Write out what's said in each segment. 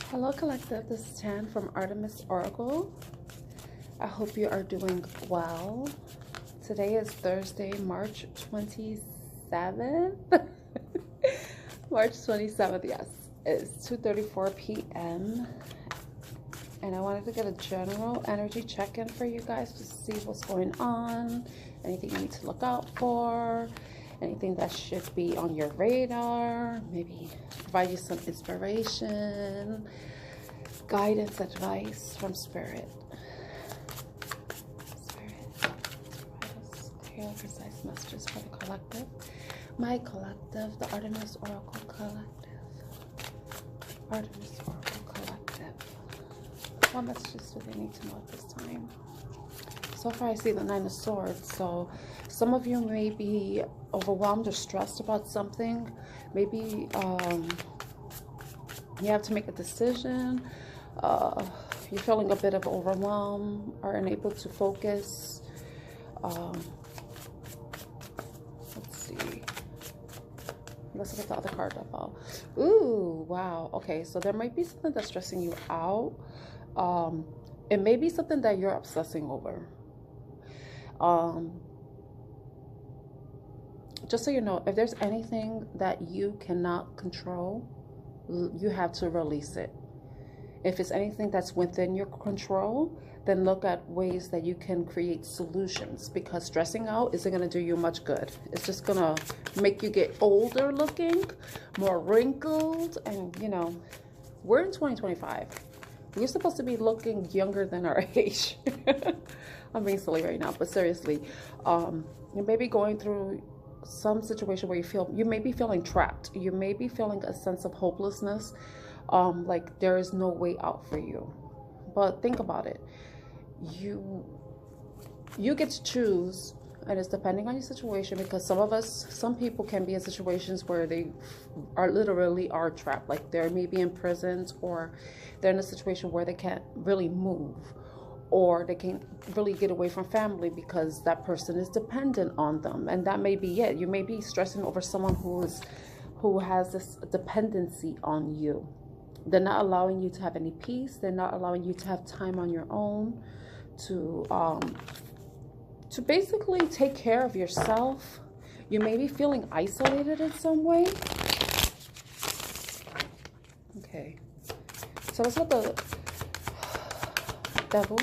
Hello Collective, this is Tan from Artemis Oracle. I hope you are doing well. Today is Thursday, March 27th. March 27th, yes. It's 2:34 p.m. And I wanted to get a general energy check-in for you guys to see what's going on, anything you need to look out for, anything that should be on your radar, maybe provide you some inspiration, guidance, advice from Spirit. Spirit, provide us clear, precise messages for the collective. My collective, the Artemis Oracle Collective. Artemis Oracle Collective. What messages do they need to know at this time? So far I see the Nine of Swords, so some of you may be overwhelmed or stressed about something. Maybe you have to make a decision. You're feeling a bit of overwhelm or unable to focus. Let's see. Let's look at the other card I fell. Ooh, wow. Okay, so there might be something that's stressing you out. It may be something that you're obsessing over. Just so you know, if there's anything that you cannot control, you have to release it. If it's anything that's within your control, then look at ways that you can create solutions, because stressing out isn't going to do you much good. It's just going to make you get older looking, more wrinkled, and you know, we're in 2025. We're supposed to be looking younger than our age. I'm being silly right now, but seriously, you may be going through some situation where you may be feeling trapped. You may be feeling a sense of hopelessness, like there is no way out for you. But think about it. You get to choose, and it's depending on your situation, because some people can be in situations where they are literally trapped, like they may be in prisons, or they're in a situation where they can't really move, or they can't really get away from family because that person is dependent on them, and that may be it. You may be stressing over someone who has this dependency on you. They're not allowing you to have any peace. They're not allowing you to have time on your own to basically take care of yourself. You may be feeling isolated in some way. Okay, so let's look at the Devil.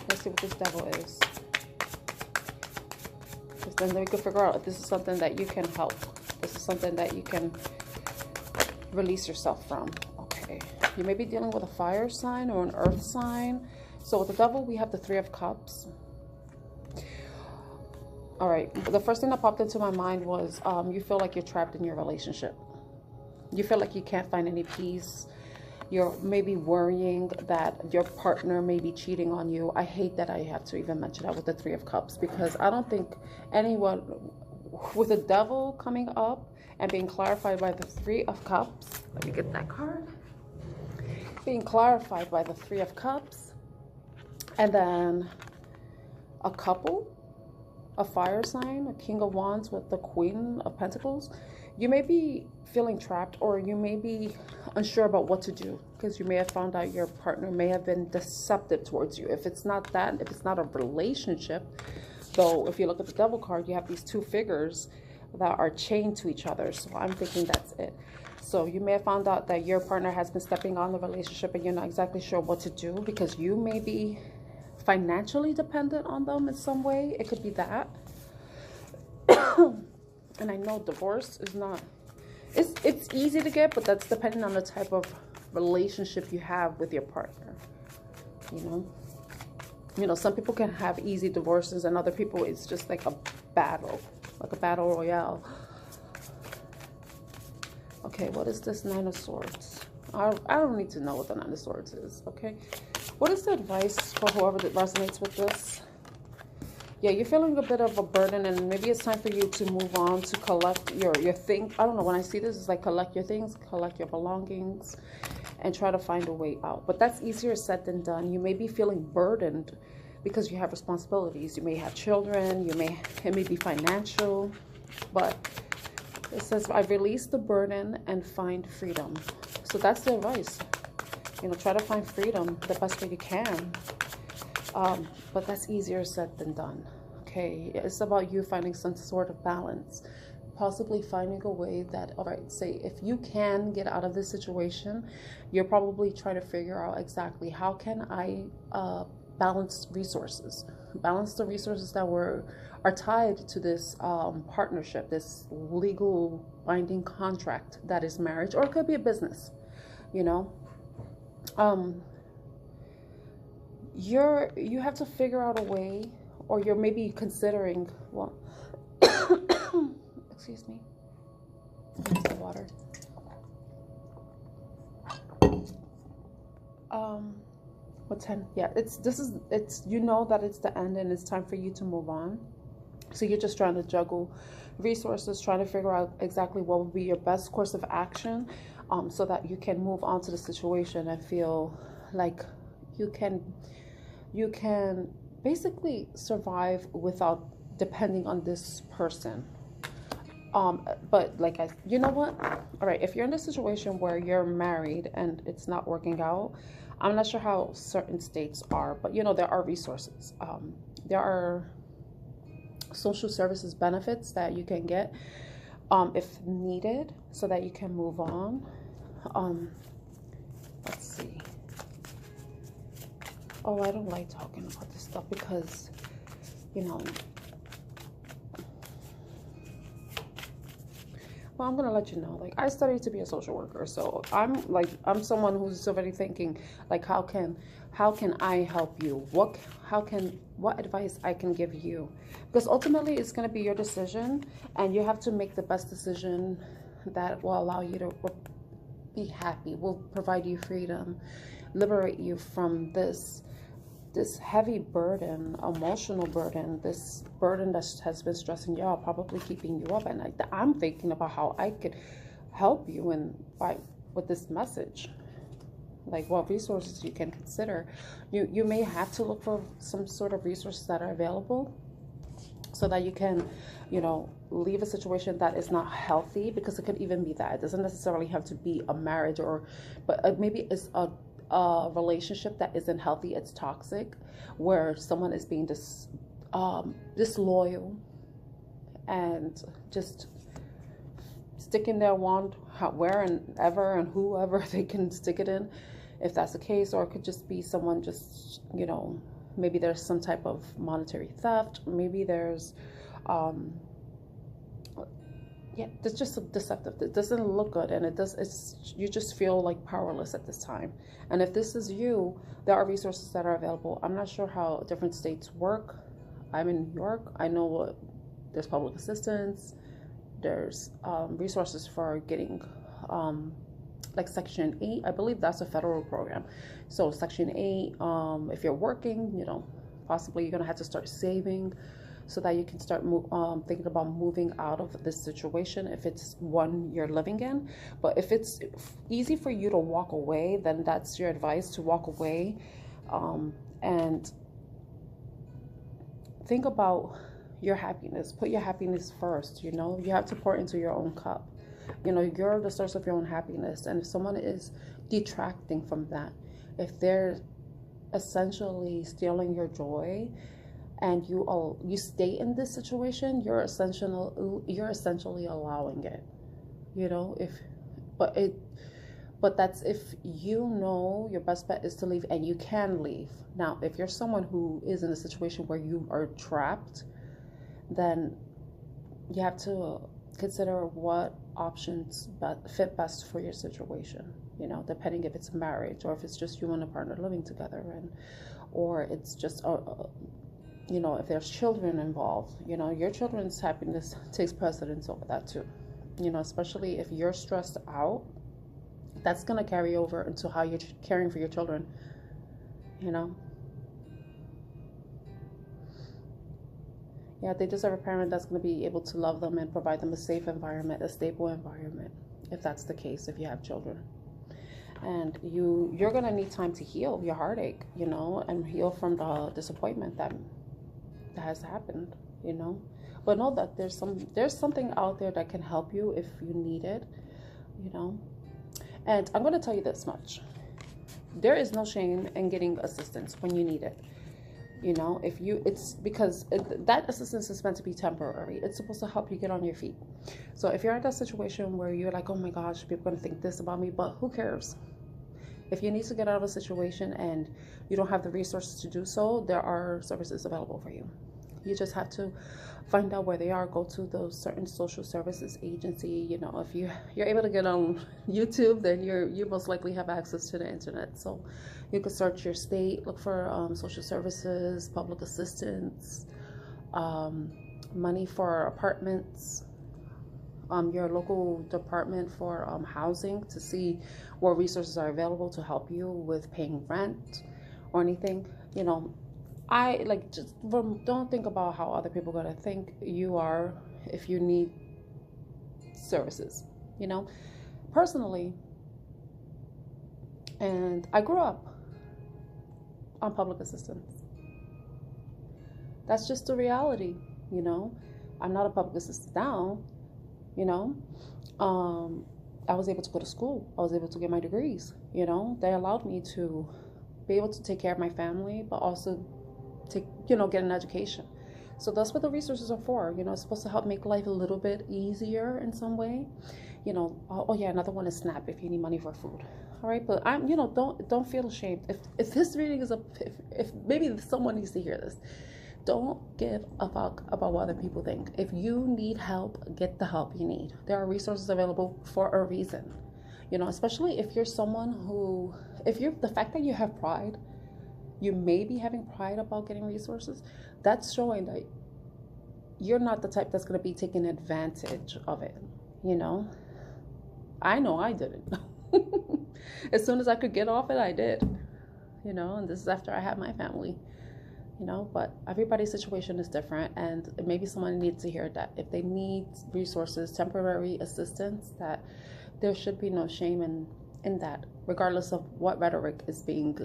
Let's see what this Devil is, because then we can figure out if this is something that you can help. This is something that you can release yourself from. Okay, you may be dealing with a fire sign or an earth sign. So with the Devil, we have the Three of Cups. All right, the first thing that popped into my mind was you feel like you're trapped in your relationship. You feel like you can't find any peace. You're maybe worrying that your partner may be cheating on you. I hate that I have to even mention that with the Three of Cups, because I don't think anyone, with the Devil coming up and being clarified by the Three of Cups, let me get that card, being clarified by the Three of Cups, and then a couple, a fire sign, a King of Wands with the Queen of Pentacles. You may be feeling trapped, or you may be unsure about what to do, because you may have found out your partner may have been deceptive towards you. If it's not that, if it's not a relationship, though, if you look at the Devil card, you have these two figures that are chained to each other. So I'm thinking that's it. So you may have found out that your partner has been stepping on the relationship, and you're not exactly sure what to do, because you may be financially dependent on them in some way. It could be that. And I know divorce is not, it's easy to get, but that's depending on the type of relationship you have with your partner. You know, some people can have easy divorces, and other people it's just like a battle royale. Okay, what is this Nine of Swords? I don't need to know what the Nine of Swords is. Okay, what is the advice for whoever that resonates with this? Yeah, you're feeling a bit of a burden, and maybe it's time for you to move on, to collect your things. I don't know, when I see this, it's like collect your things, collect your belongings, and try to find a way out. But that's easier said than done. You may be feeling burdened because you have responsibilities. You may have children, it may be financial, but it says, I release the burden and find freedom. So that's the advice. try to find freedom the best way you can. But that's easier said than done. Okay, it's about you finding some sort of balance, possibly finding a way that, all right, say if you can get out of this situation, you're probably trying to figure out exactly how can I balance the resources that are tied to this partnership, this legal binding contract that is marriage, or it could be a business. You have to figure out a way, or you're maybe considering, well, excuse me, some water. What 10? Yeah, it's that it's the end and it's time for you to move on. So you're just trying to juggle resources, trying to figure out exactly what would be your best course of action, so that you can move on to the situation and feel like you can basically survive without depending on this person. But you know what? All right, if you're in a situation where you're married and it's not working out, I'm not sure how certain states are, but there are resources. There are social services benefits that you can get, if needed, so that you can move on. Let's see. Oh, I don't like talking about this stuff because, well, I'm gonna let you know. I studied to be a social worker, so I'm someone who's already thinking, how can I help you? What advice I can give you? Because ultimately, it's gonna be your decision, and you have to make the best decision that will allow you to be happy, will provide you freedom, liberate you from this heavy burden, emotional burden, this burden that has been stressing you out, probably keeping you up at night. I'm thinking about how I could help you with this message, what resources you can consider. You may have to look for some sort of resources that are available so that you can, leave a situation that is not healthy, because it could even be that. It doesn't necessarily have to be a marriage, but maybe it's a relationship that isn't healthy, it's toxic, where someone is being disloyal and just sticking their wand wherever and whoever they can stick it in, if that's the case. Or it could just be someone just, maybe there's some type of monetary theft, maybe there's it's just deceptive. It doesn't look good, and you just feel powerless at this time. And if this is you, there are resources that are available. I'm not sure how different states work. I'm in New York. I know there's public assistance. There's resources for getting Section 8. I believe that's a federal program. So Section 8, if you're working, possibly you're going to have to start saving, so that you can start thinking about moving out of this situation if it's one you're living in. But if it's easy for you to walk away, then that's your advice, to walk away, and think about your happiness. Put your happiness first. You have to pour into your own cup. You're the source of your own happiness, and if someone is detracting from that, if they're essentially stealing your joy, and you stay in this situation, you're essentially allowing it. But that's if your best bet is to leave, and you can leave. Now, if you're someone who is in a situation where you are trapped, then you have to consider what options fit best for your situation. Depending if it's marriage, or if it's just you and a partner living together, or it's just if there's children involved, your children's happiness takes precedence over that too. Especially if you're stressed out, that's going to carry over into how you're caring for your children. They deserve a parent that's going to be able to love them and provide them a safe environment, a stable environment, if that's the case, if you have children. And you're going to need time to heal your heartache, and heal from the disappointment that has happened, But know that there's something out there that can help you if you need it, And I'm going to tell you this much. there is no shame in getting assistance when you need it. If it's because that assistance is meant to be temporary. It's supposed to help you get on your feet. So if you're in that situation where you're like, oh my gosh, people are going to think this about me, but who cares? If you need to get out of a situation and you don't have the resources to do so, there are services available for you. You just have to find out where they are. Go to those certain social services agency. If you're able to get on YouTube, then you most likely have access to the internet. So you could search your state, look for social services, public assistance, money for apartments, your local department for housing, to see what resources are available to help you with paying rent or anything. Don't think about how other people are going to think you are if you need services, personally. And I grew up on public assistance. That's just the reality. I'm not a public assistant now. I was able to go to school. I was able to get my degrees. They allowed me to be able to take care of my family, but also get an education. So that's what the resources are for. It's supposed to help make life a little bit easier in some way. Oh yeah, another one is SNAP if you need money for food. All right, but don't feel ashamed. If this reading is if maybe someone needs to hear this, don't give a fuck about what other people think. If you need help, get the help you need. There are resources available for a reason. Especially if you're someone who, the fact that you have pride, you may be having pride about getting resources, that's showing that you're not the type that's going to be taking advantage of it. I know I didn't. As soon as I could get off it, I did. And this is after I had my family. But everybody's situation is different, and maybe someone needs to hear that if they need resources, temporary assistance, that there should be no shame in that, regardless of what rhetoric is being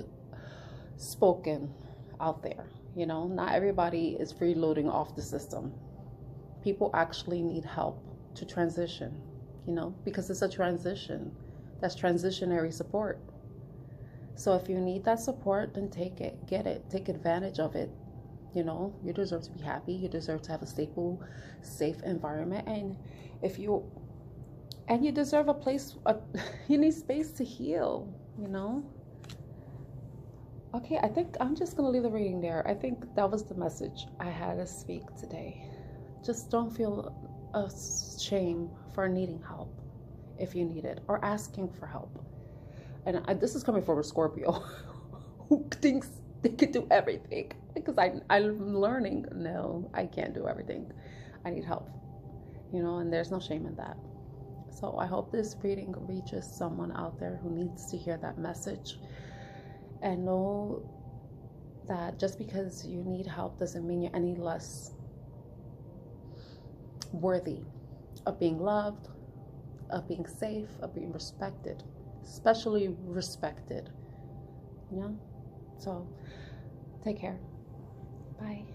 spoken out there. Not everybody is freeloading off the system. People actually need help to transition, because it's a transition. That's transitionary support. So if you need that support, then take it, get it, take advantage of it. You deserve to be happy. You deserve to have a stable, safe environment. And you deserve a place, you need space to heal, Okay, I think I'm just going to leave the reading there. I think that was the message I had to speak today. Just don't feel a shame for needing help if you need it, or asking for help. And this is coming from a Scorpio who thinks they can do everything, because I'm learning, no, I can't do everything. I need help, and there's no shame in that. So I hope this reading reaches someone out there who needs to hear that message, and know that just because you need help doesn't mean you're any less worthy of being loved, of being safe, of being respected, especially respected. So take care. Bye.